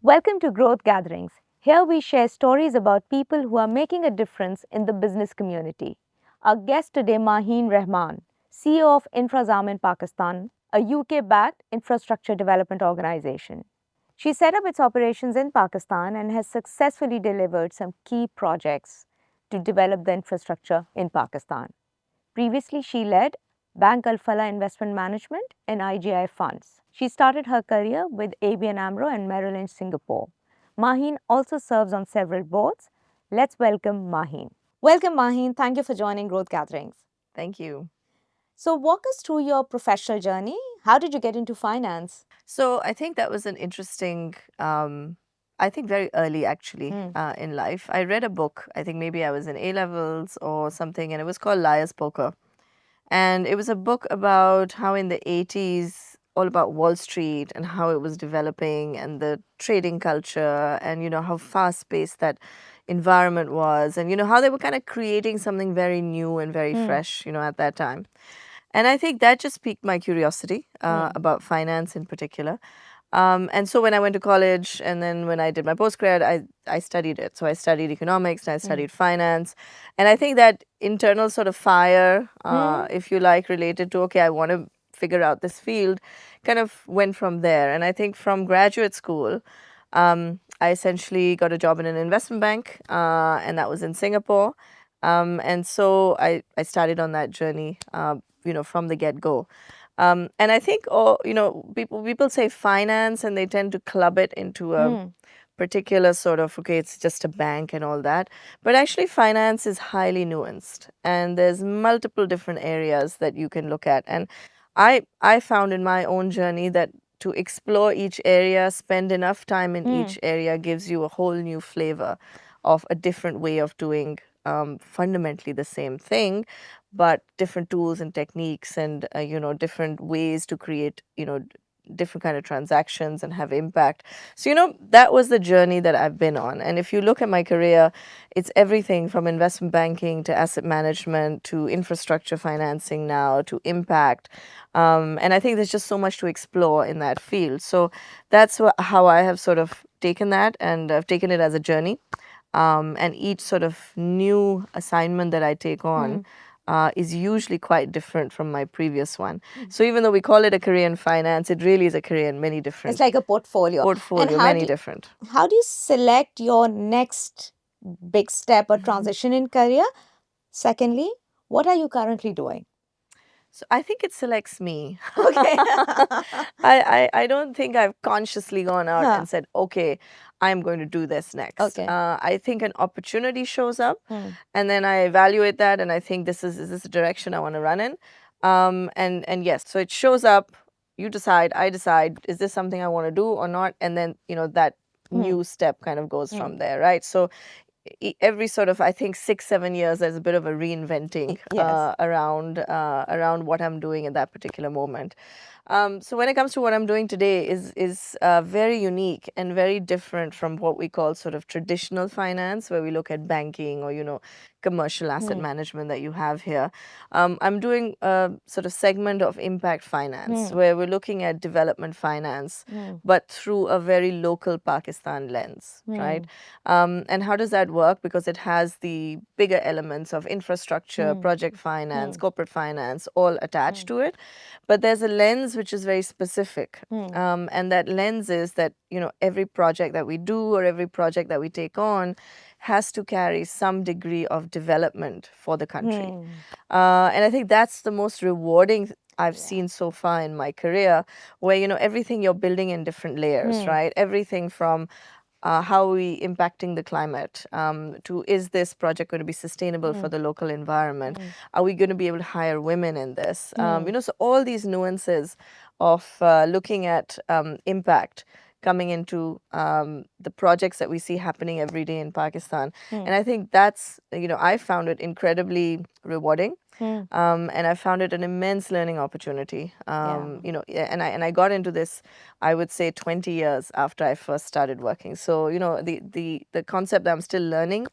Welcome to Growth Gatherings. Here we share stories about people who are making a difference in the business community. Our guest today, Maheen Rahman, CEO of InfraZamin Pakistan, a UK-backed infrastructure development organization. She set up its operations in Pakistan and has successfully delivered some key projects to develop the infrastructure in Pakistan. Previously, she led Bank Al Falah Investment Management and IGI funds. She started her career with ABN AMRO and Merrill Lynch Singapore. Maheen also serves on several boards. Let's welcome Maheen. Welcome, Maheen. Thank you for joining Growth Gatherings. Thank you. So, walk us through your professional journey. How did you get into finance? So I think that was an interesting, I think very early actually Hmm. in life. I read a book, I think maybe I was in A levels or something, and it was called Liar's Poker. And it was a book about how in the 80s, all about Wall Street and how it was developing and the trading culture and, how fast paced that environment was and, how they were kind of creating something very new and very fresh, at that time. And I think that just piqued my curiosity about finance in particular. And so when I went to college and then when I did my postgrad, I studied it. So I studied economics and I studied finance. And I think that internal sort of fire, if you like, related to, okay, I want to figure out this field, kind of went from there. And I think from graduate school, I essentially got a job in an investment bank, and that was in Singapore. And so I started on that journey, from the get go. And I think, people say finance and they tend to club it into a particular sort of, okay, it's just a bank and all that. But actually, finance is highly nuanced and there's multiple different areas that you can look at. And I found in my own journey that to explore each area, spend enough time in each area gives you a whole new flavor of a different way of doing fundamentally the same thing, but different tools and techniques and different ways to create different kind of transactions and have impact. So that was the journey that I've been on. And if you look at my career, it's everything from investment banking to asset management to infrastructure financing now to impact. And I think there's just so much to explore in that field. So that's how I have sort of taken that, and I've taken it as a journey. And each sort of new assignment that I take on is usually quite different from my previous one. So even though we call it a career in finance, it really is a career in many different It's like a portfolio. portfolio, many different. How do you select your next big step or transition in career? Secondly, what are you currently doing? So I think it selects me. Okay. I don't think I've consciously gone out Huh. and said, okay, I'm going to do this next. Okay. I think an opportunity shows up and then I evaluate that and I think is this a direction I want to run in? And yes, so it shows up, you decide, I decide, is this something I want to do or not? And then, that new step kind of goes from there, right? So every sort of, I think, 6-7 years there's a bit of a reinventing around what I'm doing at that particular moment. So when it comes to what I'm doing today is very unique and very different from what we call sort of traditional finance, where we look at banking or commercial asset management that you have here. I'm doing a sort of segment of impact finance where we're looking at development finance, but through a very local Pakistan lens, right? And how does that work? Because it has the bigger elements of infrastructure, project finance, corporate finance, all attached to it. But there's a lens which is very specific. And that lens is that, every project that we do or every project that we take on has to carry some degree of development for the country. And I think that's the most rewarding I've seen so far in my career, where, everything you're building in different layers, right? Everything from how are we impacting the climate, to is this project going to be sustainable for the local environment? Are we going to be able to hire women in this? So all these nuances of looking at impact coming into the projects that we see happening every day in Pakistan. And I think that's, I found it incredibly rewarding. And I found it an immense learning opportunity. And I got into this, I would say, 20 years after I first started working. So, the concept that I'm still learning,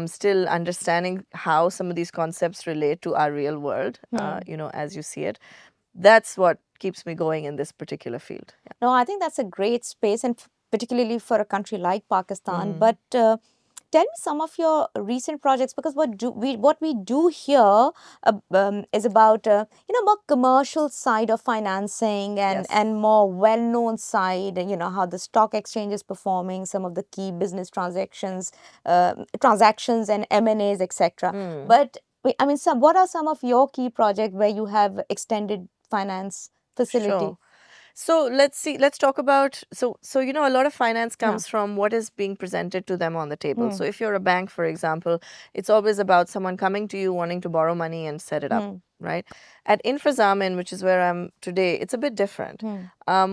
still understanding how some of these concepts relate to our real world, as you see it. That's what keeps me going in this particular field. No, I think that's a great space. And particularly for a country like Pakistan. But tell me some of your recent projects, because what we do here is about more commercial side of financing and Yes. more well known side. How the stock exchange is performing, some of the key business transactions and M&As, etc. But I mean, what are some of your key projects where you have extended finance facility? Sure. So let's talk about, a lot of finance Yeah. comes from what is being presented to them on the table. So if you're a bank, for example, it's always about someone coming to you wanting to borrow money and set it up, right? At InfraZamin, which is where I'm today, it's a bit different.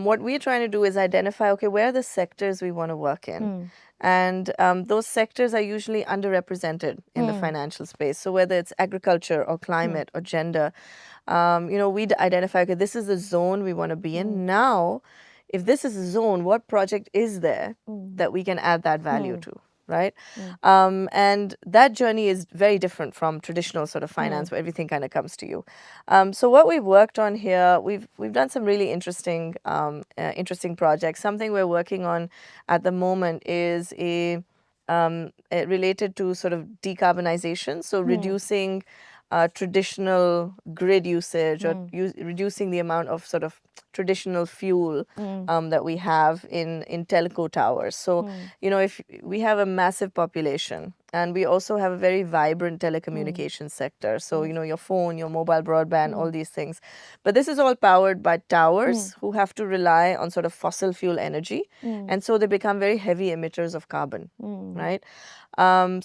What we're trying to do is identify, okay, where are the sectors we want to work in? And those sectors are usually underrepresented in the financial space. So whether it's agriculture or climate or gender, we'd identify, okay, this is the zone we want to be in. Now, if this is a zone, what project is there that we can add that value to, right? And that journey is very different from traditional sort of finance where everything kind of comes to you. So what we've worked on here, we've done some really interesting projects. Something we're working on at the moment is related to sort of decarbonization, so reducing traditional grid usage or reducing the amount of sort of traditional fuel that we have in telco towers. So, if we have a massive population and we also have a very vibrant telecommunications sector, so, your phone, your mobile broadband, all these things. But this is all powered by towers who have to rely on sort of fossil fuel energy. And so they become very heavy emitters of carbon, right?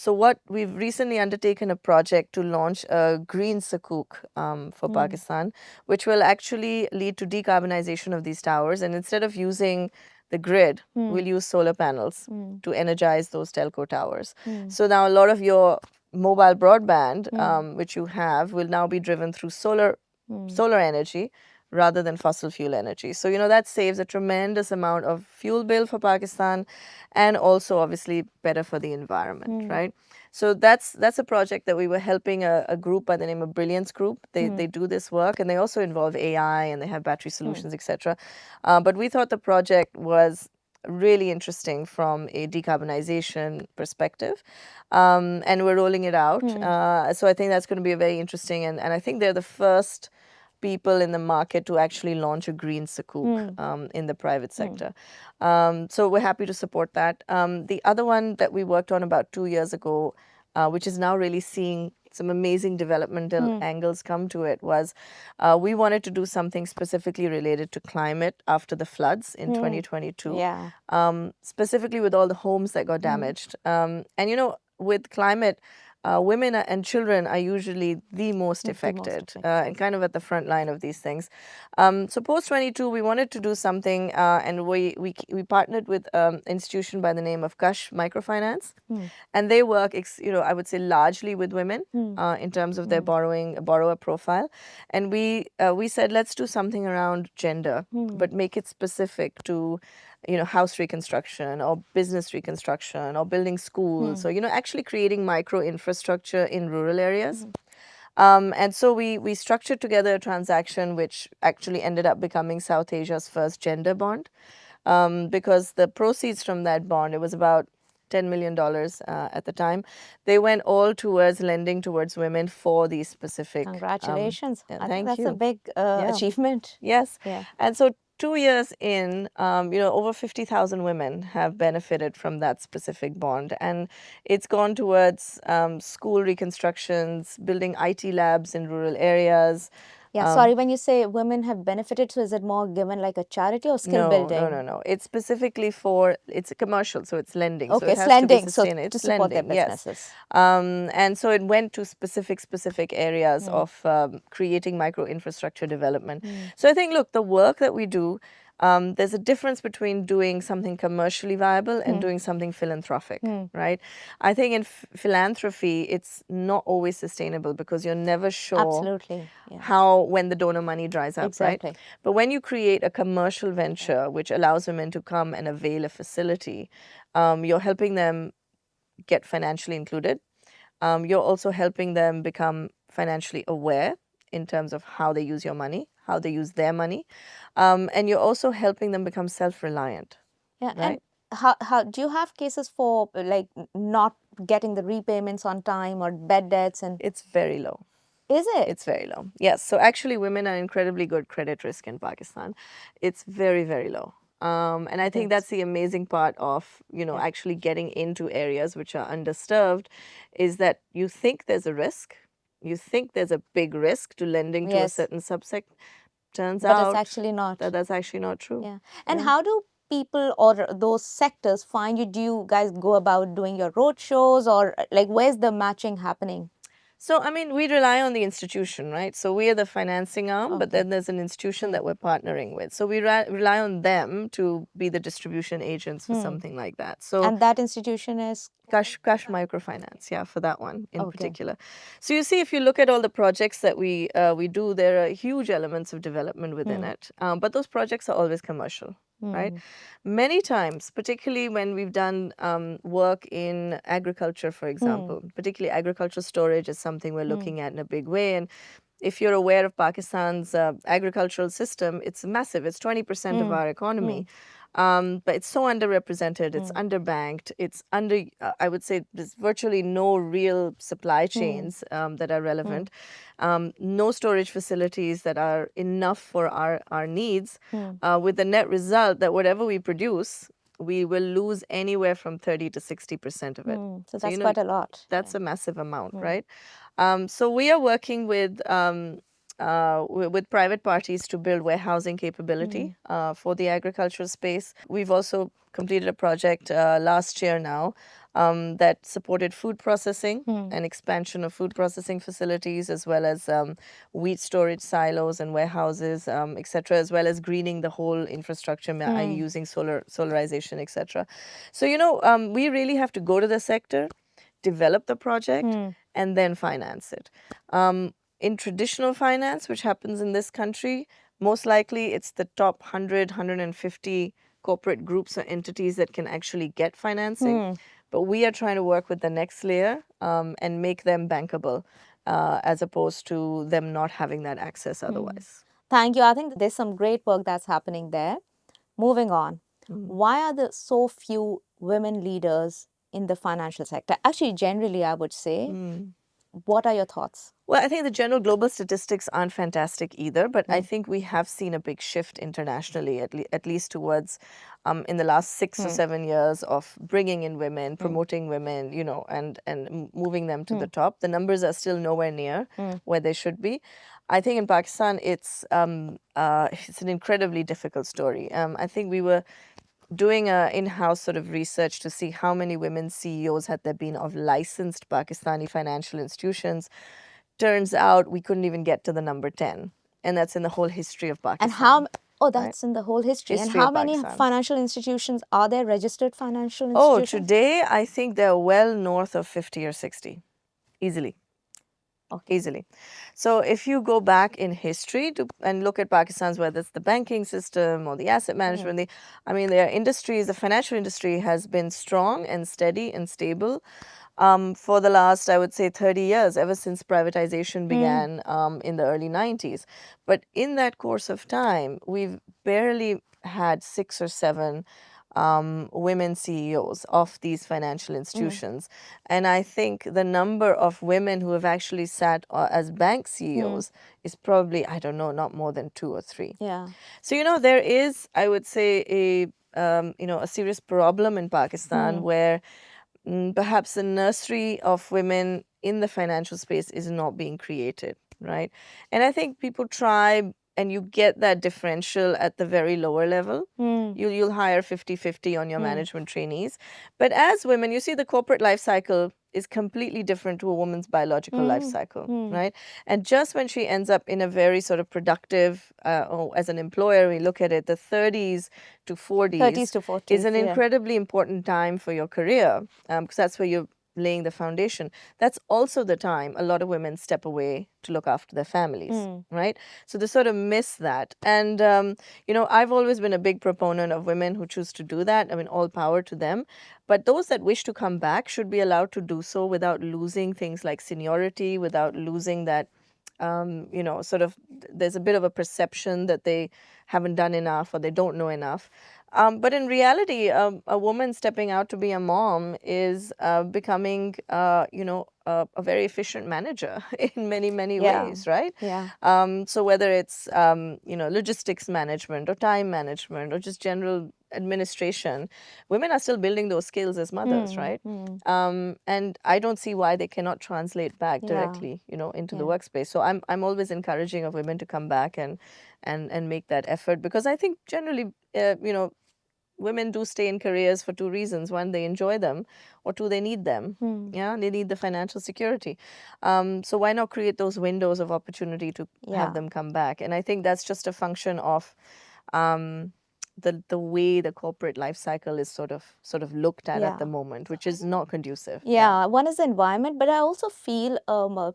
So what we've recently undertaken a project to launch a green sukuk for Pakistan, which will actually lead to decarbonization of these towers. And instead of using the grid, we'll use solar panels to energize those telco towers. So now a lot of your mobile broadband, which you have, will now be driven through solar energy rather than fossil fuel energy. So, that saves a tremendous amount of fuel bill for Pakistan and also obviously better for the environment, right? So that's a project that we were helping a group by the name of Brilliance Group. They do this work and they also involve AI and they have battery solutions, etc. But we thought the project was really interesting from a decarbonization perspective. And we're rolling it out. So I think that's going to be a very interesting, and I think they're the first people in the market to actually launch a green sukuk in the private sector. So we're happy to support that. The other one that we worked on about 2 years ago, which is now really seeing some amazing developmental angles come to it, was we wanted to do something specifically related to climate after the floods in 2022, Yeah. specifically with all the homes that got damaged. And with climate, women and children are usually the most affected and kind of at the front line of these things. So post 22, we wanted to do something, and we partnered with an institution by the name of Kush Microfinance, and they work, I would say, largely with women in terms of their borrower profile. And we said, let's do something around gender, but make it specific to house reconstruction or business reconstruction or building schools or, actually creating micro infrastructure in rural areas. And so we structured together a transaction which actually ended up becoming South Asia's first gender bond, because the proceeds from that bond, it was about $10 million at the time, they went all towards lending towards women for these specific. Congratulations. I think thank that's you. a big achievement. Yes. Yeah. And so 2 years in, over 50,000 women have benefited from that specific bond. And it's gone towards school reconstructions, building IT labs in rural areas. Yeah, sorry, when you say women have benefited, so is it more given like a charity or skill building? No. It's specifically it's a commercial, so it's lending. Okay, so it it's has lending, to be so sustainable. to It's support their lending, yes. businesses. And so it went to specific areas of creating micro infrastructure development. So I think, look, the work that we do, there's a difference between doing something commercially viable and doing something philanthropic, right? I think in philanthropy, it's not always sustainable because you're never sure Absolutely. Yeah. how, when the donor money dries up, Exactly. right? But when you create a commercial venture which allows women to come and avail a facility, you're helping them get financially included. You're also helping them become financially aware in terms of how they use your money, how they use their money. And you're also helping them become self-reliant. Yeah. Right. And how do you have cases for like not getting the repayments on time or bad debts? And It's very low. is it? It's very low. Yes. So actually, women are incredibly good credit risk in Pakistan. It's very, very low. And I think that's the amazing part of, Yeah. actually getting into areas which are underserved is that you think there's a risk. You think there's a big risk to lending to a Yes. certain subsect. Turns But it's out actually not. that that's actually not true. Yeah. And how do people or those sectors find you? Do you guys go about doing your road shows, or like where's the matching happening? So, I mean, we rely on the institution, right? So, we are the financing arm, but Okay. then there's an institution that we're partnering with. So, we rely on them to be the distribution agents for something like that. So, And that institution is Cash Microfinance, yeah, for that one in okay. particular. So you see, if you look at all the projects that we do, there are huge elements of development within it. But those projects are always commercial, right? Many times, particularly when we've done work in agriculture, for example, particularly agricultural storage is something we're looking at in a big way. And if you're aware of Pakistan's agricultural system, it's massive. It's 20% of our economy. But it's so underrepresented, it's underbanked, it's I would say there's virtually no real supply chains that are relevant, no storage facilities that are enough for our needs, with the net result that whatever we produce, we will lose anywhere from 30 to 60% of it. So that's quite a lot. That's a massive amount, right? So we are working with private parties to build warehousing capability for the agricultural space. We've also completed a project last year now that supported food processing and expansion of food processing facilities, as well as wheat storage silos and warehouses, etc., as well as greening the whole infrastructure using solarization, etc. So, we really have to go to the sector, develop the project, and then finance it. In traditional finance, which happens in this country, most likely it's the top 100, 150 corporate groups or entities that can actually get financing. But we are trying to work with the next layer and make them bankable, as opposed to them not having that access otherwise. Thank you. I think there's some great work that's happening there. Moving on. Why are there so few women leaders in the financial sector? Actually, generally, I would say. What are your thoughts? Well, I think the general global statistics aren't fantastic either, but I think we have seen a big shift internationally, at least towards in the last 6 or 7 years of bringing in women, promoting women, and moving them to the top. The numbers are still nowhere near where they should be. I think in Pakistan, it's an incredibly difficult story. I think we were doing a in-house sort of research to see how many women CEOs had there been of licensed Pakistani financial institutions. Turns out we couldn't even get to the number 10, and that's in the whole history of Pakistan. And how? Oh, that's in the whole history. And History how of many Pakistan. financial institutions are there? Registered financial Oh, institutions? today I think they're well north of 50 or 60, easily. Easily. So if you go back in history and look at Pakistan's, whether it's the banking system or the asset management, their industries, the financial industry has been strong and steady and stable for the last, I would say, 30 years, ever since privatization began in the early 90s. But in that course of time, we've barely had 6 or 7 women CEOs of these financial institutions. And I think the number of women who have actually sat as bank CEOs is probably, I don't know, not more than 2 or 3. Yeah. So, there is, I would say, a serious problem in Pakistan where perhaps the nursery of women in the financial space is not being created, right? And I think people try, and you get that differential at the very lower level. You'll hire 50-50 on your management trainees. But as women, you see the corporate life cycle is completely different to a woman's biological life cycle, right? And just when she ends up in a very sort of productive, as an employer, we look at it, the 30s to 40s, 30s to 40s, is an incredibly important time for your career, because that's where you're laying the foundation. That's also the time a lot of women step away to look after their families, right? So they sort of miss that. And, I've always been a big proponent of women who choose to do that. I mean, all power to them. But those that wish to come back should be allowed to do so without losing things like seniority, without losing that, sort of, there's a bit of a perception that they haven't done enough or they don't know enough. But in reality, a woman stepping out to be a mom is becoming, a very efficient manager in many, many Yeah. ways, right? Yeah. So whether it's, logistics management or time management or just general administration, women are still building those skills as mothers, Hmm. right? Hmm. And I don't see why they cannot translate back Yeah. directly, into the Yeah. workspace. So I'm always encouraging of women to come back and make that effort, because I think generally, women do stay in careers for two reasons. One, they enjoy them, or two, they need them. Hmm. Yeah, they need the financial security. So why not create those windows of opportunity to have Yeah. them come back? And I think that's just a function of um, the way the corporate life cycle is sort of looked at the Yeah. moment, which is not conducive. Yeah. Yeah, one is the environment, but I also feel,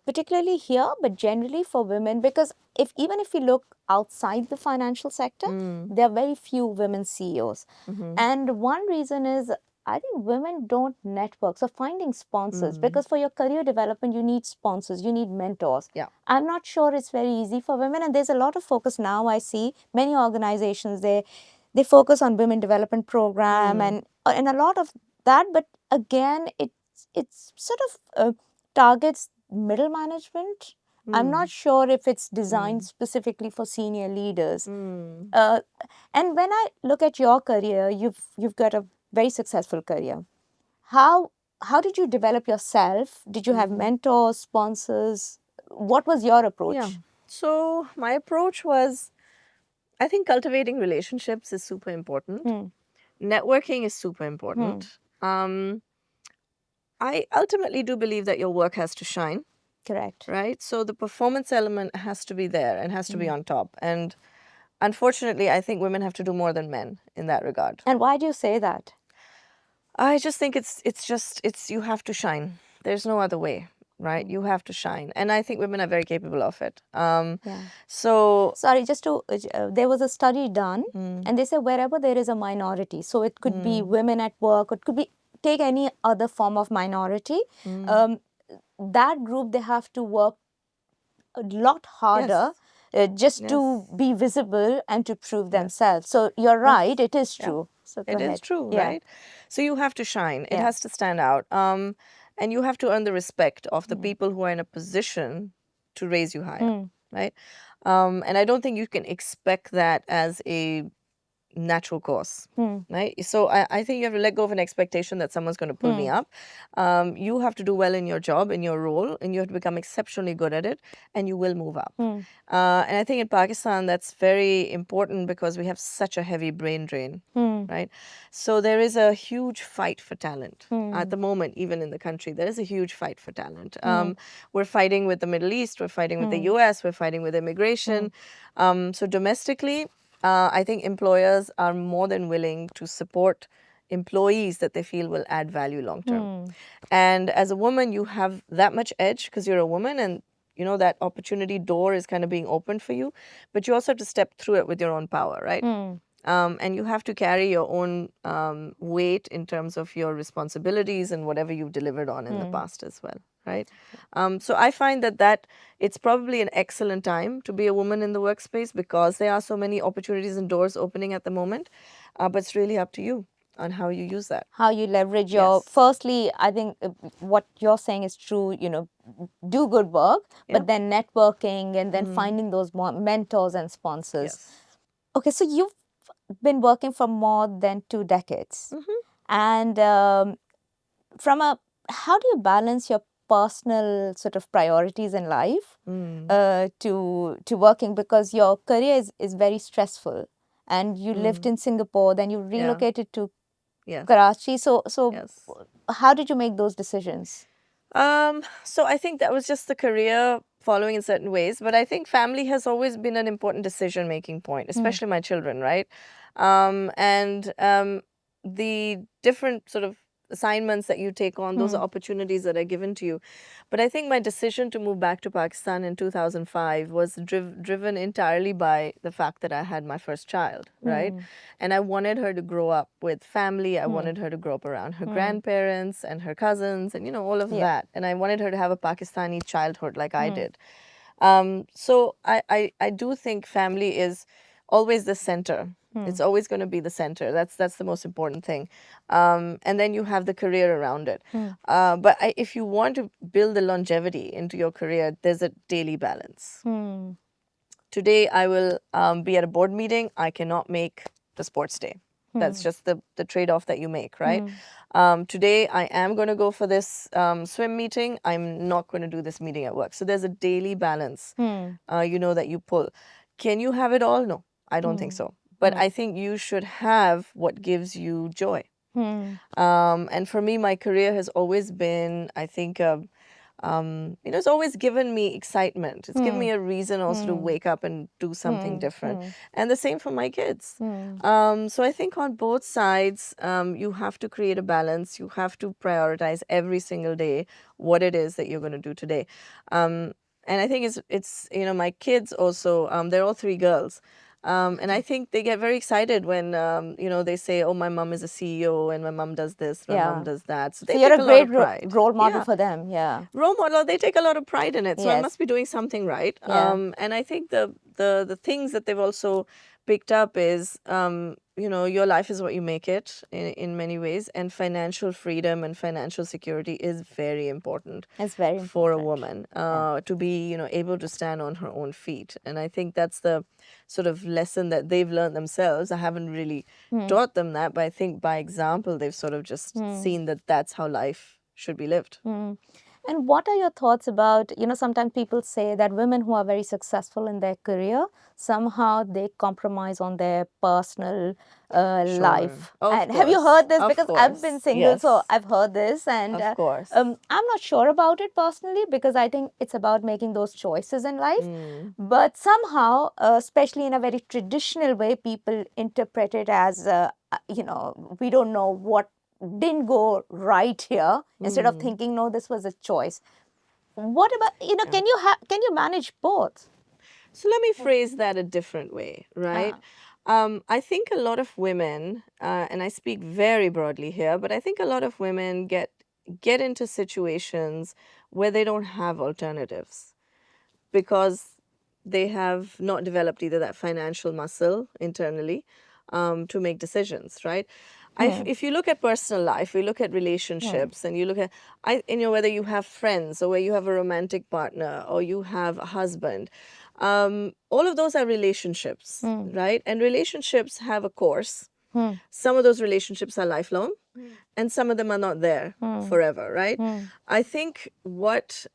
particularly here, but generally for women, because if even if we look outside the financial sector, Mm. there are very few women CEOs. Mm-hmm. And one reason is I think women don't network. So finding sponsors, Mm. because for your career development, you need sponsors, you need mentors. Yeah. I'm not sure it's very easy for women. And there's a lot of focus now. I see many organizations, they focus on women development program Mm. and a lot of that. But again, it's sort of targets middle management. I'm not Mm. sure if it's designed Mm. specifically for senior leaders. Mm. Uh, and when I look at your career, you've got a very successful career. How how did you develop yourself? Did you have Mm-hmm. mentors, sponsors? What was your Yeah. approach? So my approach was, I think cultivating relationships is super important. Hmm. Networking is super Hmm. important. I ultimately do believe that your work has to shine, Correct. right? So the performance element has to be there and has to be Hmm. on top. And unfortunately, I think women have to do more than men in that regard. And why do you say that? I just think it's you have to shine. There's no other way, right? Hmm. You have to shine, and I think women are very capable of it. Yeah. So. Sorry, just to, there was a study done, Mm. and they say wherever there is a minority, so it could be Mm. women at work, it could be take any other form of minority, Mm. um, that group they have to work a lot harder Yes. just to Yes. be visible and to prove Yes. themselves. So you're right, Yes. it is Yeah. true. So go It is ahead. true, Yeah, right? So you have to shine. It yeah, has to stand out. And you have to earn the respect of the yeah. people who are in a position to raise you higher, Mm, right? And I don't think you can expect that as a natural course, mm, right? So I think you have to let go of an expectation that someone's going to pull me mm, up. You have to do well in your job, in your role, and you have to become exceptionally good at it, and you will move up. mm, And I think in Pakistan, that's very important because we have such a heavy brain drain, mm, right? So there is a huge fight for talent. At mm, the moment, even in the country, there is a huge fight for talent. mm, We're fighting with the Middle East, we're fighting with the mm, US, we're fighting with mm, immigration. So domestically, I think employers are more than willing to support employees that they feel will add value long term. mm, And as a woman, you have that much edge because you're a woman, and that opportunity door is kind of being opened for you, but you also have to step through it with your own power, right? mm, And you have to carry your own weight in terms of your responsibilities and whatever you've delivered on in the mm. past as well, right? So I find that it's probably an excellent time to be a woman in the workspace because there are so many opportunities and doors opening at the moment. But it's really up to you on how you use that. How you leverage your, Yes. firstly, I think what you're saying is true, do good work, Yeah. but then networking and then Mm. finding those more mentors and sponsors. Yes. Okay, so you've been working for more than 2 decades. Mm-hmm. And from a, how do you balance your personal sort of priorities in life Mm. to working, because your career is very stressful, and you lived Mm. in Singapore, then you Yeah. relocated to Yes. Karachi. So Yes. how did you make those decisions? So I think that was just the career following in certain ways, but I think family has always been an important decision-making point, Hmm. especially my children, right? And the different sort of assignments that you take on, those Hmm. are opportunities that are given to you. But I think my decision to move back to Pakistan in 2005 was driven entirely by the fact that I had my first child, right? Hmm. And I wanted her to grow up with family. I Hmm. wanted her to grow up around her Hmm. grandparents and her cousins and, all of Yeah. that. And I wanted her to have a Pakistani childhood like I Hmm. did. So I do think family is always the center It's always going to be the center. That's the most important thing. And then you have the career around it. But if you want to build the longevity into your career, there's a daily balance. Today I will be at a board meeting. I cannot make the sports day. That's just the trade-off that you make, right? Today I am going to go for this swim meeting. I'm not going to do this meeting at work. So there's a daily balance, that you pull. Can you have it all? No, I don't think so. But I think you should have what gives you joy. And for me, my career has always been, I think, it's always given me excitement. It's given me a reason also to wake up and do something different. And the same for my kids. So I think on both sides, you have to create a balance. You have to prioritize every single day what it is that you're going to do today. And I think it's my kids also, they're all three girls. And I think they get very excited when, they say, oh, my mom is a CEO and my mom does this, my mom does that. So they you're take a a lot great of pride. role model for them. Yeah. Role model, they take a lot of pride in it. So I must be doing something right. Yeah. And I think the things that they've also picked up is, your life is what you make it in many ways. And financial freedom and financial security is very important. It's very important for a woman to be, able to stand on her own feet. And I think that's the sort of lesson that they've learned themselves. I haven't really taught them that, but I think by example, they've sort of just seen that that's how life should be lived. And what are your thoughts about, sometimes people say that women who are very successful in their career, somehow they compromise on their personal life. And have you heard this? Because I've been single, so I've heard this. And of course. I'm not sure about it personally, because I think it's about making those choices in life. But somehow, especially in a very traditional way, people interpret it as, we don't know what didn't go right here, instead of thinking, no, this was a choice. What about, can you manage both? So let me phrase that a different way, right? I think a lot of women, and I speak very broadly here, but I think a lot of women get into situations where they don't have alternatives because they have not developed either that financial muscle internally to make decisions, right? If you look at personal life, we look at relationships, and you look at, whether you have friends or where you have a romantic partner or you have a husband, all of those are relationships, right? And relationships have a course. Some of those relationships are lifelong, and some of them are not there forever, right? I think what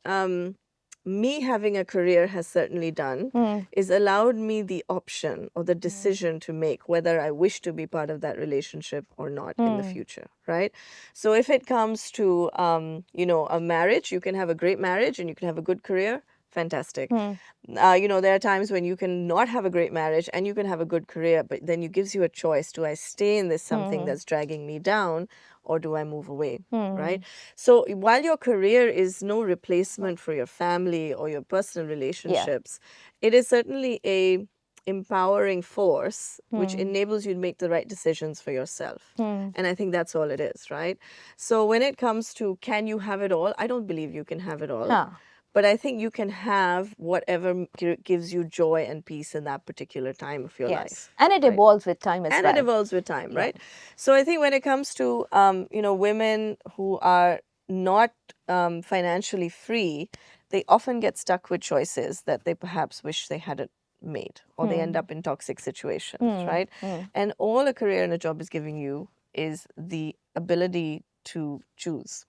me having a career has certainly done is allowed me the option or the decision to make whether I wish to be part of that relationship or not in the future, right? So if it comes to, a marriage, you can have a great marriage and you can have a good career. Fantastic. There are times when you can not have a great marriage and you can have a good career, but then it gives you a choice. Do I stay in this something that's dragging me down, or do I move away, right? So while your career is no replacement for your family or your personal relationships, it is certainly a empowering force which enables you to make the right decisions for yourself. And I think that's all it is, right? So when it comes to can you have it all, I don't believe you can have it all. But I think you can have whatever gives you joy and peace in that particular time of your life. And it evolves with time as well. And it evolves with time, right? So I think when it comes to, women who are not financially free, they often get stuck with choices that they perhaps wish they hadn't made, or they end up in toxic situations, right? And all a career and a job is giving you is the ability to choose,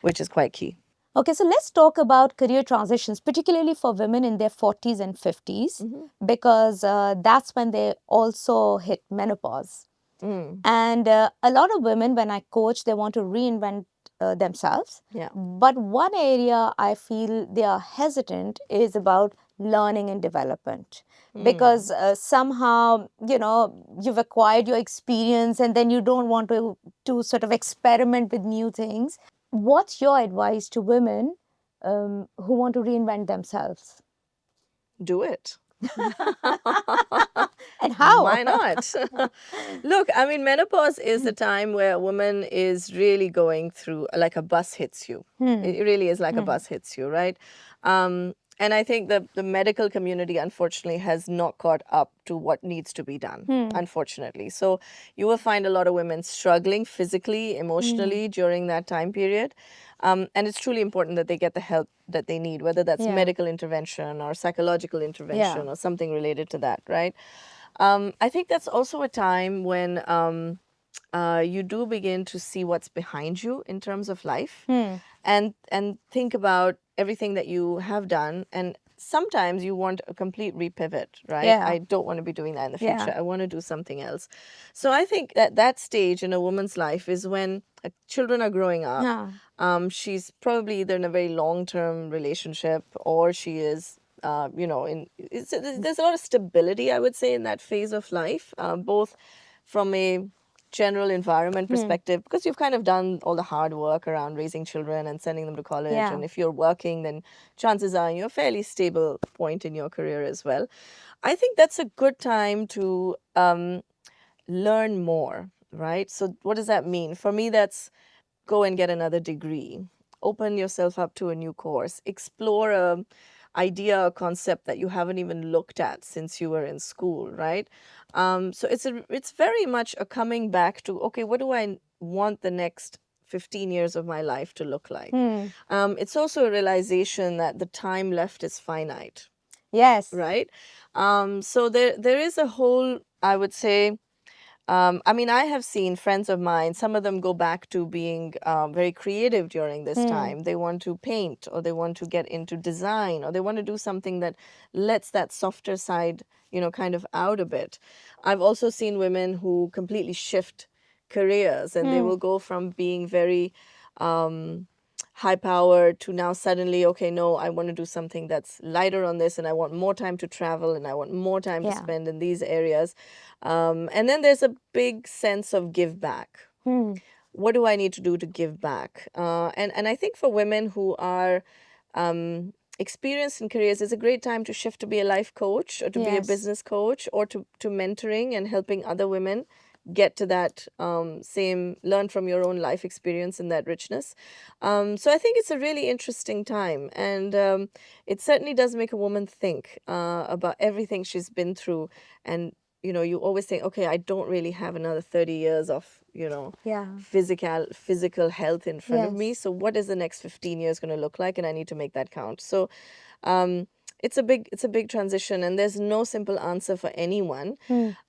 which is quite key. Okay, so let's talk about career transitions, particularly for women in their 40s and 50s, because that's when they also hit menopause. And a lot of women, when I coach, they want to reinvent themselves. But one area I feel they are hesitant is about learning and development. Because somehow, you've acquired your experience and then you don't want to sort of experiment with new things. What's your advice to women who want to reinvent themselves? Do it. And how? Why not? Look, I mean, menopause is the time where a woman is really going through, like a bus hits you. It really is like a bus hits you, right? And I think the medical community, unfortunately, has not caught up to what needs to be done, unfortunately. So you will find a lot of women struggling physically, emotionally during that time period. And it's truly important that they get the help that they need, whether that's medical intervention or psychological intervention or something related to that, right? I think that's also a time when you do begin to see what's behind you in terms of life, and think about everything that you have done. And sometimes you want a complete repivot, right? I don't want to be doing that in the future. I want to do something else. So I think that that stage in a woman's life is when children are growing up. She's probably either in a very long-term relationship, or she is there's a lot of stability, I would say, in that phase of life, both from a general environment perspective, because you've kind of done all the hard work around raising children and sending them to college. And if you're working, then chances are you're a fairly stable point in your career as well. I think that's a good time to learn more, right? So what does that mean? For me, that's go and get another degree, open yourself up to a new course, explore a idea or concept that you haven't even looked at since you were in school, right? So it's very much a coming back to, okay, what do I want the next 15 years of my life to look like? It's also a realization that the time left is finite, right? So there is a whole, I would say, I mean, I have seen friends of mine, some of them go back to being very creative during this time. They want to paint, or they want to get into design, or they want to do something that lets that softer side, kind of out a bit. I've also seen women who completely shift careers, and they will go from being very high power to now suddenly, okay, no, I want to do something that's lighter on this, and I want more time to travel, and I want more time to spend in these areas. And then there's a big sense of give back. What do I need to do to give back? And I think for women who are experienced in careers, it's a great time to shift to be a life coach, or to be a business coach, or to mentoring and helping other women get to that same, learn from your own life experience and that richness. So I think it's a really interesting time, and it certainly does make a woman think about everything she's been through. And you always think, okay, I don't really have another 30 years of physical health in front of me. So what is the next 15 years going to look like? And I need to make that count. So it's a big transition, and there's no simple answer for anyone,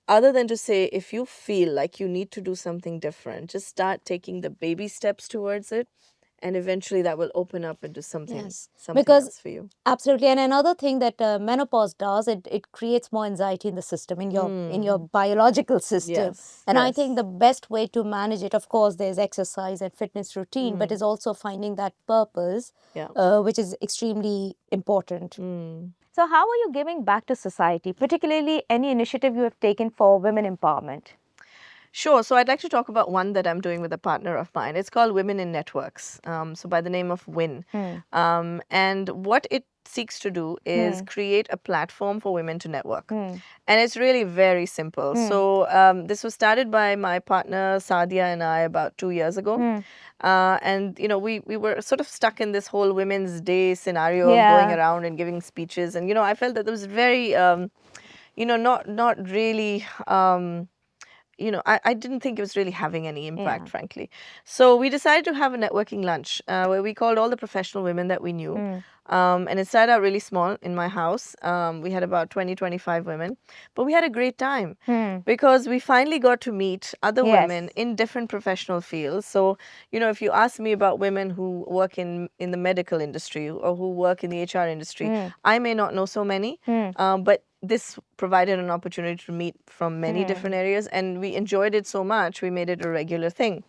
other than to say, if you feel like you need to do something different, just start taking the baby steps towards it, and eventually that will open up into something Because else for you. absolutely, and another thing that menopause does, it creates more anxiety in the system, in your biological system. And I think the best way to manage it, of course, there's exercise and fitness routine, but is also finding that purpose, which is extremely important. So how are you giving back to society, particularly any initiative you have taken for women empowerment? Sure. So I'd like to talk about one that I'm doing with a partner of mine. It's called Women in Networks. So by the name of WIN. And what it seeks to do is create a platform for women to network. And it's really very simple. So this was started by my partner Sadia and I about 2 years ago. And we were sort of stuck in this whole Women's Day scenario of going around and giving speeches. And I felt that there was very not really I didn't think it was really having any impact, frankly. So we decided to have a networking lunch where we called all the professional women that we knew. And it started out really small in my house. We had about 20-25 women, but we had a great time because we finally got to meet other women in different professional fields. So, if you ask me about women who work in the medical industry or who work in the HR industry, I may not know so many, but this provided an opportunity to meet from many different areas, and we enjoyed it so much, we made it a regular thing.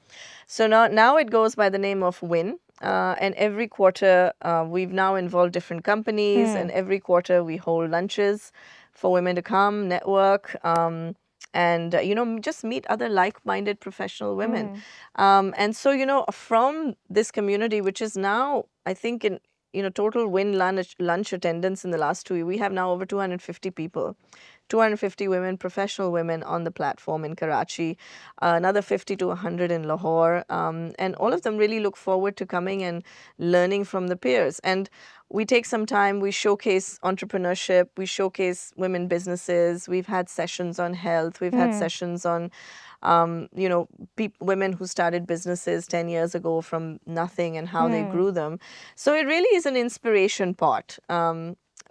So now it goes by the name of WIN. And every quarter, we've now involved different companies, and every quarter we hold lunches for women to come, network, and just meet other like-minded professional women. And so from this community, which is now, I think, in total WIN lunch attendance in the last 2 years, we have now over 250 people. 250 women, professional women on the platform in Karachi, another 50 to 100 in Lahore. And all of them really look forward to coming and learning from the peers. And we take some time, we showcase entrepreneurship, we showcase women businesses, we've had sessions on health, we've had sessions on women who started businesses 10 years ago from nothing and how they grew them. So it really is an inspiration pot,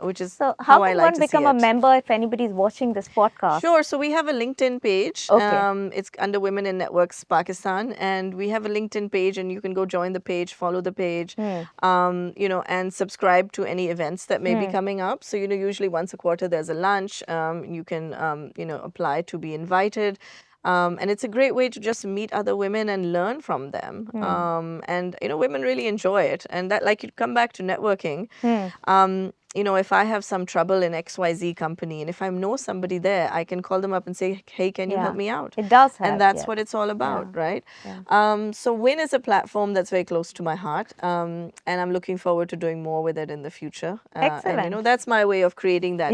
which is So, how how I can like one to see become a it. member if anybody's watching this podcast? Sure. So we have a LinkedIn page. Okay. It's under Women in Networks Pakistan, and we have a LinkedIn page, and you can go join the page, follow the page, and subscribe to any events that may be coming up. So usually once a quarter there's a lunch. You can apply to be invited. And it's a great way to just meet other women and learn from them. And women really enjoy it, and that, like, you come back to networking. If I have some trouble in XYZ company, and if I know somebody there, I can call them up and say, hey, can you help me out? It does help. And that's what it's all about, right? So WIN is a platform that's very close to my heart, and I'm looking forward to doing more with it in the future. Excellent. And that's my way of creating that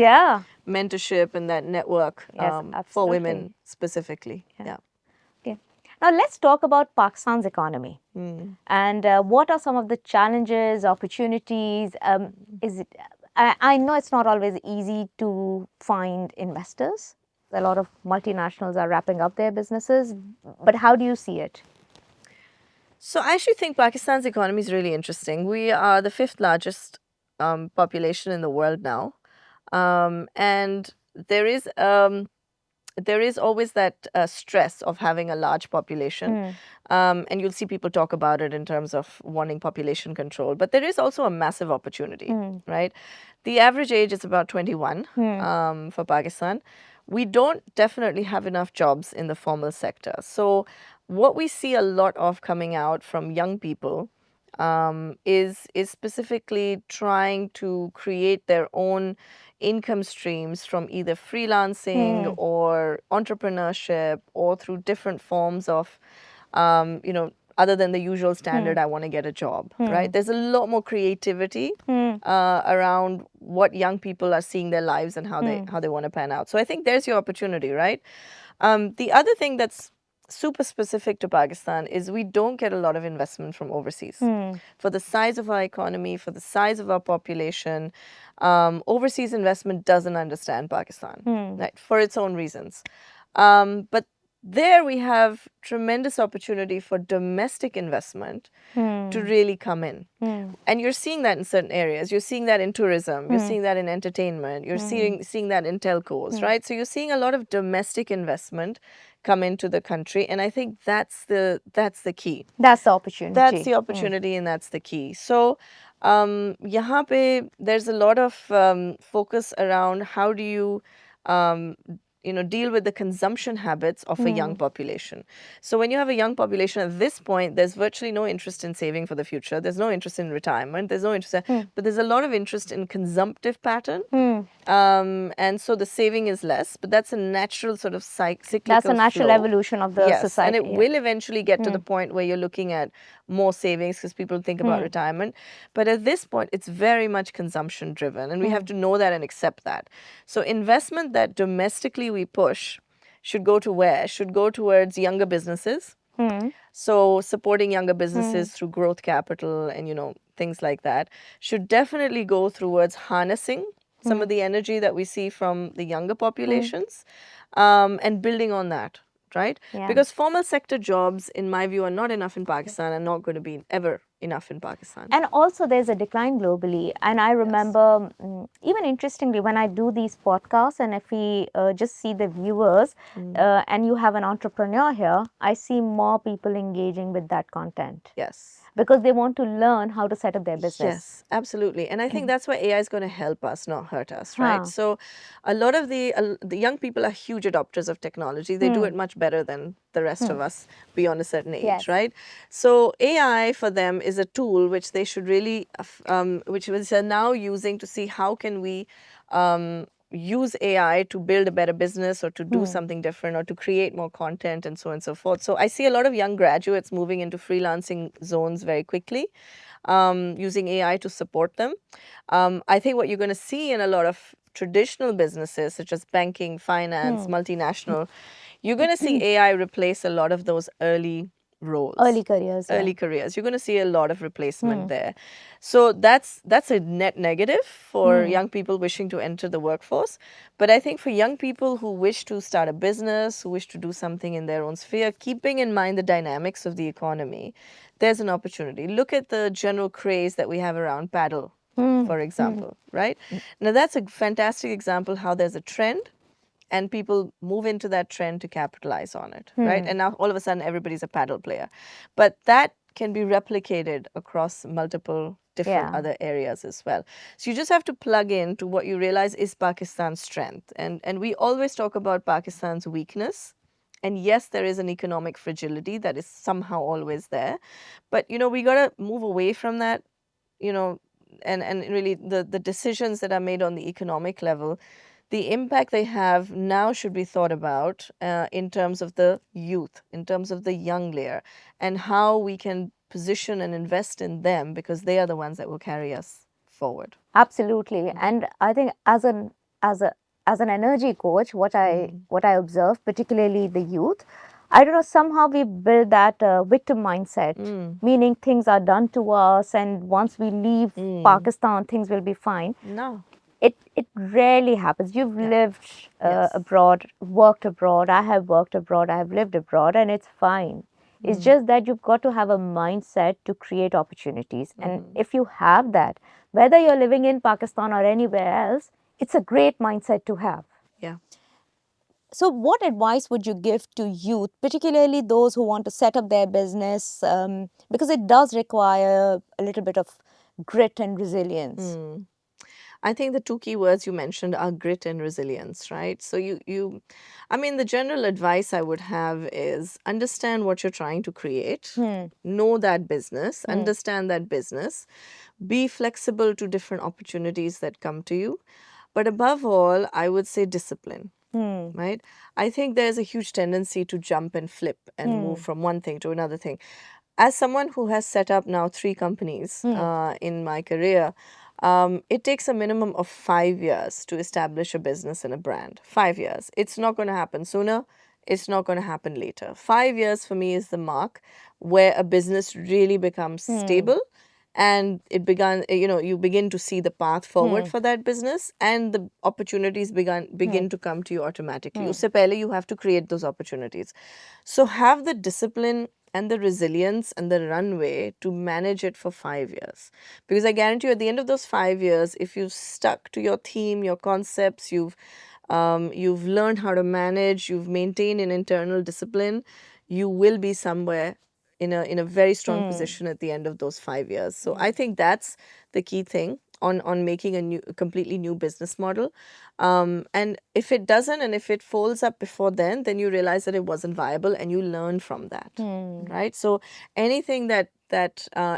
mentorship and that network for women specifically. Yeah. Okay. Now let's talk about Pakistan's economy. And what are some of the challenges, opportunities? I know it's not always easy to find investors. A lot of multinationals are wrapping up their businesses, but how do you see it? So I actually think Pakistan's economy is really interesting. We are the fifth largest population in the world now, and there is always that stress of having a large population. And you'll see people talk about it in terms of wanting population control. But there is also a massive opportunity, right? The average age is about 21 for Pakistan. We don't definitely have enough jobs in the formal sector. So what we see a lot of coming out from young people is specifically trying to create their own income streams from either freelancing or entrepreneurship or through different forms of, other than the usual standard, I want to get a job, right? There's a lot more creativity around what young people are seeing their lives and how they want to pan out. So I think there's your opportunity, right? The other thing that's super specific to Pakistan is we don't get a lot of investment from overseas. For the size of our economy, for the size of our population, overseas investment doesn't understand Pakistan, right, for its own reasons. But there we have tremendous opportunity for domestic investment to really come in. And you're seeing that in certain areas. You're seeing that in tourism. You're seeing that in entertainment. You're seeing that in telcos, right? So you're seeing a lot of domestic investment come into the country, and I think that's the key. That's the opportunity. That's the opportunity, and that's the key. So यहाँ पे there's a lot of focus around how do you deal with the consumption habits of a young population. So when you have a young population at this point, there's virtually no interest in saving for the future. There's no interest in retirement. There's no interest, but there's a lot of interest in consumptive pattern. And so the saving is less, but that's a natural sort of cyclical That's a natural flow. evolution of the society. And it will eventually get to the point where you're looking at more savings because people think about retirement. But at this point, it's very much consumption driven, and we have to know that and accept that. So investment that domestically we push should go to where? Should go towards younger businesses. So supporting younger businesses through growth capital and things like that should definitely go towards harnessing some of the energy that we see from the younger populations and building on that, right? Because formal sector jobs, in my view, are not enough in Pakistan and not going to be ever enough in Pakistan. And also there's a decline globally. And I remember, even interestingly, when I do these podcasts and if we just see the viewers and you have an entrepreneur here, I see more people engaging with that content. Yes. Because they want to learn how to set up their business. Yes, absolutely. And I think that's why AI is going to help us, not hurt us, right? So a lot of the young people are huge adopters of technology. They do it much better than the rest of us beyond a certain age, right? So AI for them is a tool which they should really, which they're now using to see how can we use AI to build a better business or to do something different or to create more content and so on and so forth. So I see a lot of young graduates moving into freelancing zones very quickly, using AI to support them. I think what you're going to see in a lot of traditional businesses such as banking, finance, Hmm. multinational, you're going to see AI replace a lot of those early roles, Early careers, yeah. early careers. You're going to see a lot of replacement Hmm. there. So that's a net negative for Hmm. young people wishing to enter the workforce. But I think for young people who wish to start a business, who wish to do something in their own sphere, keeping in mind the dynamics of the economy, there's an opportunity. Look at the general craze that we have around paddle, Hmm. for Hmm. example, right? Now that's a fantastic example how there's a trend and people move into that trend to capitalize on it, right? Hmm. And now all of a sudden everybody's a paddle player. But that can be replicated across multiple different Yeah. other areas as well. So you just have to plug in to what you realize is Pakistan's strength. And we always talk about Pakistan's weakness. And yes, there is an economic fragility that is somehow always there. But we gotta move away from that, you know, and really the decisions that are made on the economic level, the impact they have now should be thought about in terms of the youth, in terms of the young layer, and how we can position and invest in them because they are the ones that will carry us forward. Absolutely. And I think as a as an energy coach, what I observe, particularly the youth, I don't know, somehow we build that victim mindset, Mm. meaning things are done to us, and once we leave Mm. Pakistan, things will be fine. No. It rarely happens. You've Yeah. lived Yes. abroad, worked abroad. I have worked abroad. I have lived abroad, and it's fine. It's Mm. just that you've got to have a mindset to create opportunities. And Mm-hmm. if you have that, whether you're living in Pakistan or anywhere else, it's a great mindset to have. Yeah. So, what advice would you give to youth, particularly those who want to set up their business? Because it does require a little bit of grit and resilience. Mm. I think the two key words you mentioned are grit and resilience, right? So I mean, the general advice I would have is understand what you're trying to create, Hmm. know that business, Hmm. understand that business, be flexible to different opportunities that come to you. But above all, I would say discipline, Hmm. right? I think there's a huge tendency to jump and flip and move Hmm. from one thing to another thing. As someone who has set up now 3 companies Hmm. in my career, it takes a minimum of 5 years to establish a business and a brand. 5 years. It's not going to happen sooner. It's not going to happen later. 5 years for me is the mark where a business really becomes Hmm. stable and you begin to see the path forward Hmm. for that business and the opportunities Hmm. begin to come to you automatically. Hmm. Usse pehle you have to create those opportunities. So have the discipline and the resilience and the runway to manage it for 5 years. Because I guarantee you, at the end of those 5 years, if you've stuck to your theme, your concepts, you've learned how to manage, you've maintained an internal discipline, you will be somewhere in a very strong Hmm. position at the end of those 5 years. So I think that's the key thing on making a completely new business model. And if it doesn't, and if it folds up before then you realize that it wasn't viable and you learn from that, Hmm. right? So anything that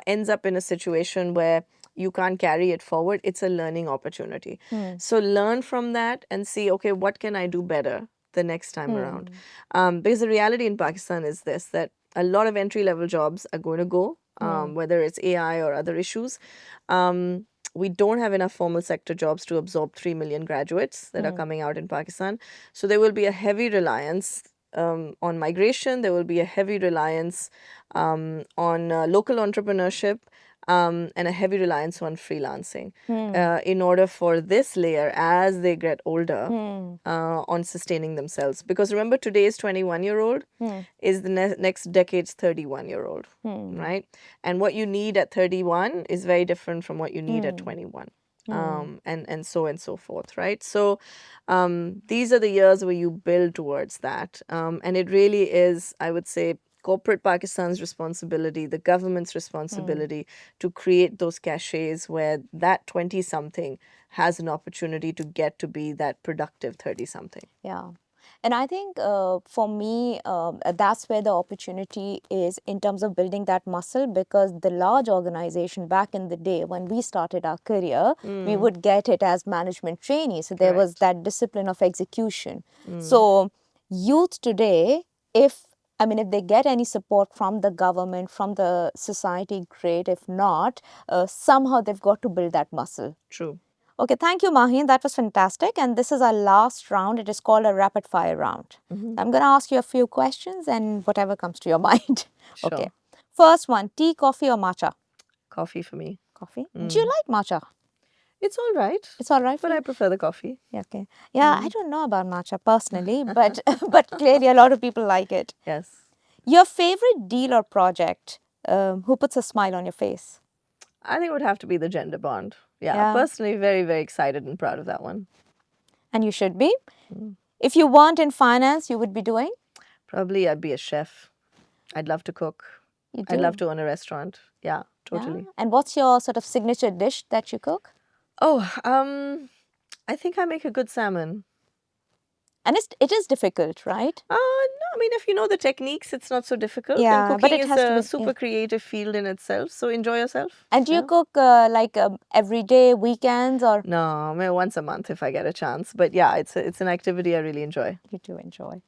ends up in a situation where you can't carry it forward, it's a learning opportunity. Hmm. So learn from that and see, okay, what can I do better the next time around? Hmm. Because the reality in Pakistan is this, that a lot of entry level jobs are going to go, Hmm. whether it's AI or other issues. Um, we don't have enough formal sector jobs to absorb 3 million graduates that are Hmm. coming out in Pakistan. So there will be a heavy reliance on migration, there will be a heavy reliance on local entrepreneurship, and a heavy reliance on freelancing Hmm. in order for this layer, as they get older, Hmm. on sustaining themselves. Because remember, today's 21-year-old Hmm. is the next decade's 31-year-old, Hmm. right? And what you need at 31 is very different from what you need at Hmm. 21. Hmm. And so forth, right? So these are the years where you build towards that. And it really is, I would say, corporate Pakistan's responsibility, the government's Hmm. responsibility to create those cachets where that 20 something has an opportunity to get to be that productive 30 something. Yeah. And I think for me, that's where the opportunity is in terms of building that muscle, because the large organization back in the day when we started our career, we Mm, would get it as management trainees. So there was correct. that discipline of execution. Mm, So youth today, if I mean, if they get any support from the government, from the society, great. If not, somehow they've got to build that muscle. true. Okay, thank you, Maheen. That was fantastic. And this is our last round. It is called a rapid fire round. Hmm. I'm going to ask you a few questions and whatever comes to your mind. Okay. Sure. First one, tea, coffee, or matcha? Coffee for me. Coffee. Do you Mm. like matcha? It's all right, It's all right for but you? I prefer the coffee. Yeah, okay. Yeah, I Mm. don't know about matcha personally, but but clearly a lot of people like it. Yes. Your favorite deal or project? Who puts a smile on your face? I think it would have to be the gender bond. Yeah, Yeah, personally, very, very excited and proud of that one. and you should be. Mm. If you weren't in finance, you would be doing? Probably I'd be a chef. I'd love to cook. You I'd love do. to own a restaurant. Yeah, Yeah. totally. And what's your sort of signature dish that you cook? Oh, I think I make a good salmon. And it is difficult, right? No, I mean, if you know the techniques, it's not so difficult. And Yeah, but cooking it is has to a be. Yeah. super creative field in itself. So enjoy yourself. And do you Yeah. cook like every day, weekends, or No, maybe once a month if I get a chance. But yeah, it's an activity I really enjoy. you do enjoy?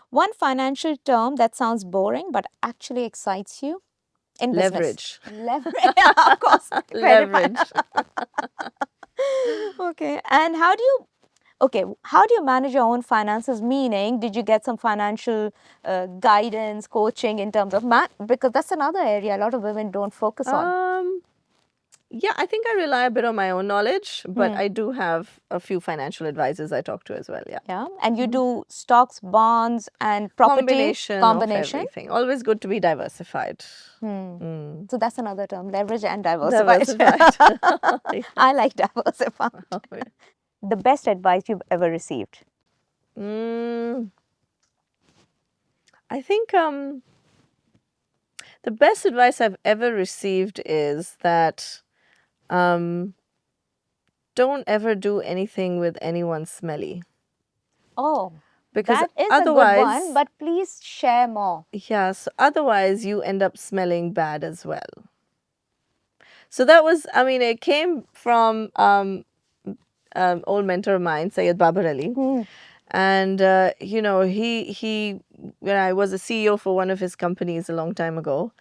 One financial term that sounds boring but actually excites you in business. Leverage. Leverage, of course. Credit. Leverage. Okay. And how do you manage your own finances? Meaning, did you get some financial guidance, coaching in terms of because that's another area a lot of women don't focus on. Um, yeah, I think I rely a bit on my own knowledge, but Hmm. I do have a few financial advisors I talk to as well. Yeah. Yeah. And you Mhm. do stocks, bonds, and property Combination of combination. everything. Always good to be diversified. Hmm. Mm. So that's another term, leverage and diversified. Diversified. I like diversified. Yeah. The best advice you've ever received? Mm, I think the best advice I've ever received is that um, don't ever do anything with anyone smelly. Oh, Because that is a good one, otherwise, but please share more. yes, otherwise you end up smelling bad as well. So that was, I mean, it came from old mentor of mine, Sayyid Babar Ali. Hmm. And, he, when I was a CEO for one of his companies a long time ago,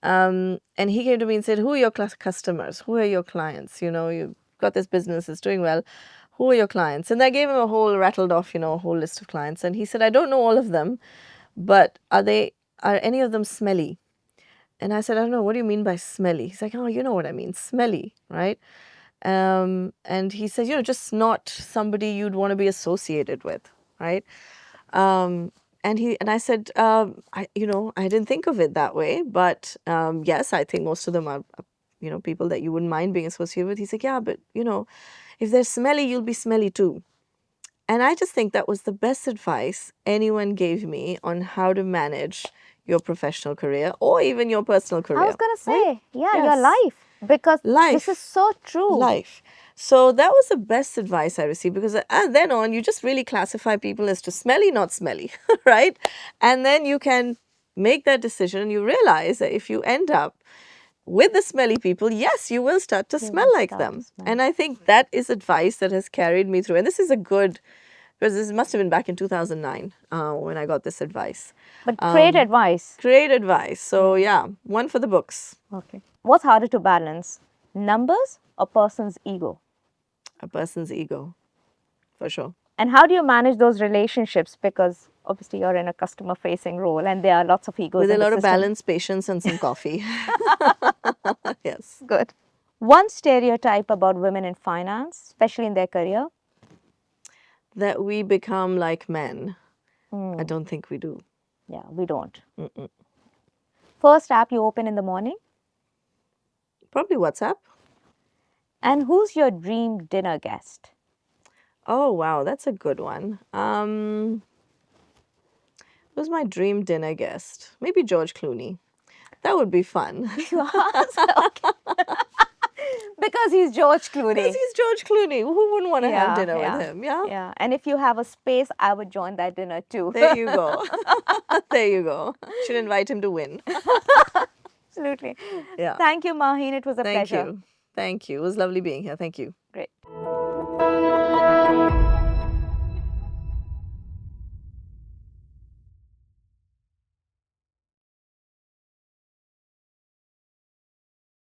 and he came to me and said, who are your customers? Who are your clients? You've got this business, it's doing well. Who are your clients? And I gave him a whole rattled off, a whole list of clients. And he said, I don't know all of them, but are any of them smelly? And I said, I don't know, what do you mean by smelly? He's like, oh, you know what I mean, smelly, right? And he says, just not somebody you'd want to be associated with, right? And I said, I didn't think of it that way, but yes, I think most of them are, people that you wouldn't mind being associated with. He said, yeah, but if they're smelly, you'll be smelly too. And I just think that was the best advice anyone gave me on how to manage your professional career or even your personal career. I was going to Right? say, yeah, your Yes. life, because this is Life. so true. Life. So that was the best advice I received, because then on, you just really classify people as to smelly, not smelly, right? And then you can make that decision and you realize that if you end up with the smelly people, yes, you will start to You smell will like start to them. smell. And I think that is advice that has carried me through. And this is a good, because this must have been back in 2009 when I got this advice. But great advice. Great advice. So yeah, one for the books. Okay. What's harder to balance, numbers or person's ego? A person's ego, for sure. And how do you manage those relationships? Because obviously you're in a customer facing role and there are lots of egos With a in the lot of system. balance, patience, and some coffee. Yes. Good. One stereotype about women in finance, especially in their career? That we become like men. I Hmm. don't think we do. Yeah, we don't. Mm-mm. First app you open in the morning? Probably WhatsApp. And who's your dream dinner guest? Oh, wow, that's a good one. Who's my dream dinner guest? Maybe George Clooney. That would be fun. Because he's George Clooney. Because he's George Clooney. Who wouldn't want to have Yeah, dinner yeah, with him? Yeah? Yeah. And if you have a space, I would join that dinner too. There you go. There you go. Should invite him to win. Absolutely. Yeah. Thank you, Maheen. It was a Thank pleasure. you. Thank you. It was lovely being here. Thank you. Great.